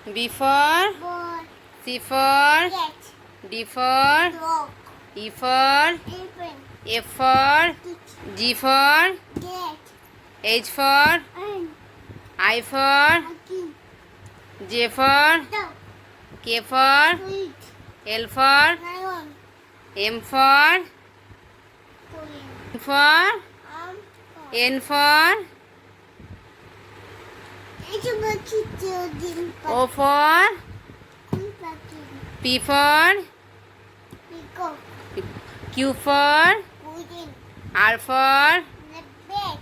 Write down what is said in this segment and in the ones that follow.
B for Ball. C for Cat. D for Dog. E for Elephant. F for Kit. G for Cat. H for Ant. I for Monkey. J for Dog. K for Sweet. L for Lion. M for Korean. N for It's a bucket children. O for P for Peacock. Q for Pudding. R for The bed.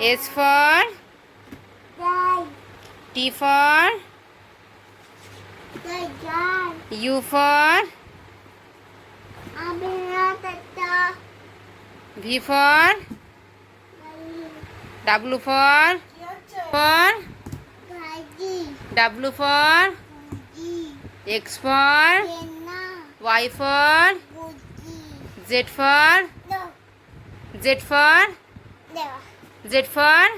S for Die. T for The guy. U for Abinata. V for W for W for X for Y for Z for Z for Z for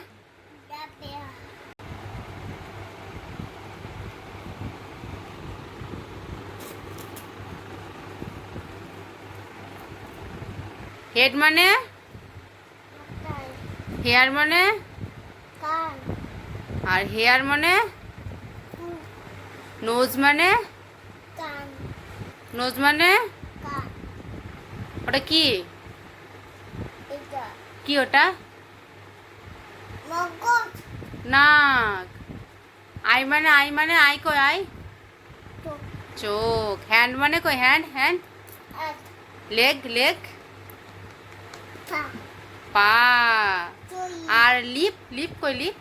head মানে hair মানে আর hair মানে nose মানে nose মানে ওটা কি কি ওটা নাক আই মানে আই কই আই চোখ হ্যান্ড মানে কই হ্যান্ড লেগ পা আর লিপ কই লিপ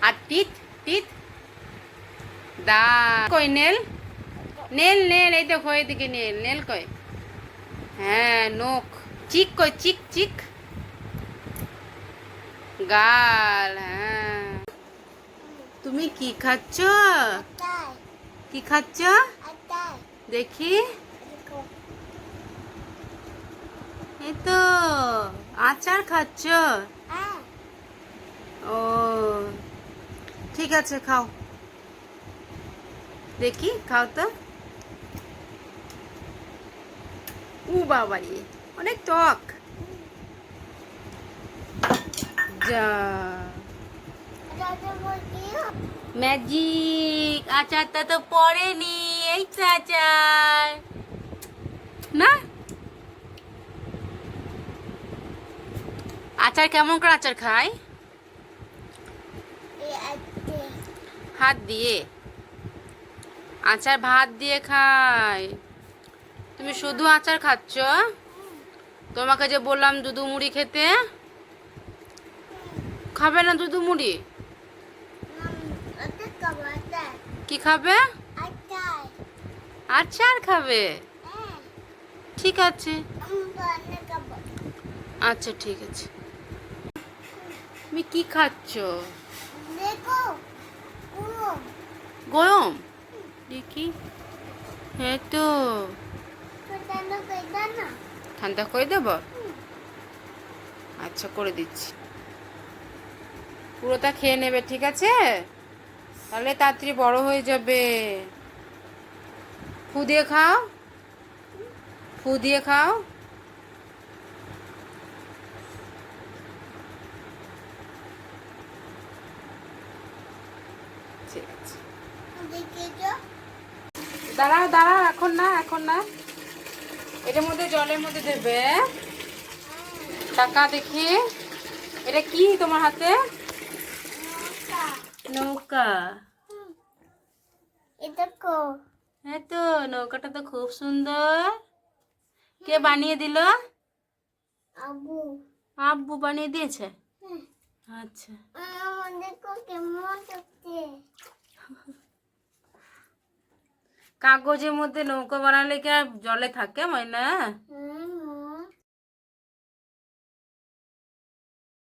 আর টিথ দা কই নেল এই দেখো এদিকে নেল কই হ্যাঁ নখ চিক কই চিক গাল হ্যাঁ তুমি কি খাচ্ছ দেখি এই তো আচার খাচ্ছ ও ঠিক আছে খাও দেখি খাও তো বাবারে অনেক টক যা ম্যাজিক আচারটা তো পড়েনি এই তো আচার না আচার কেমন করে আচার খায় হাত দিয়ে আচার ভাত দিয়ে খায় তুমি শুধু আচার খাচ্ছ তোমাকে যে বললাম দুধু মুড়ি খেতে খাবে না দুধু মুড়ি কি খাবে আচার খাবে ঠিক আছে আচ্ছা ঠিক আছে তুমি কি খাচ্ছ গরম দেখি হ্যাঁ তো ঠান্ডা করে দেব আচ্ছা করে দিচ্ছি পুরোটা খেয়ে নেবে ঠিক আছে তাহলে তাড়াতাড়ি বড় হয়ে যাবে ফু দিয়ে খাও ঠিক আছে দাঁড়াও এখন না এটার মধ্যে জলের মধ্যে দেবে টাকা দেখি এটা কি তোমার হাতে নৌকা হ্যাঁ তো নৌকাটা তো খুব সুন্দর কে বানিয়ে দিল আব্বু বানিয়ে দিয়েছে আচ্ছা কাগজের মধ্যে নৌকা বানালে কি আর জলে থাকে ময়না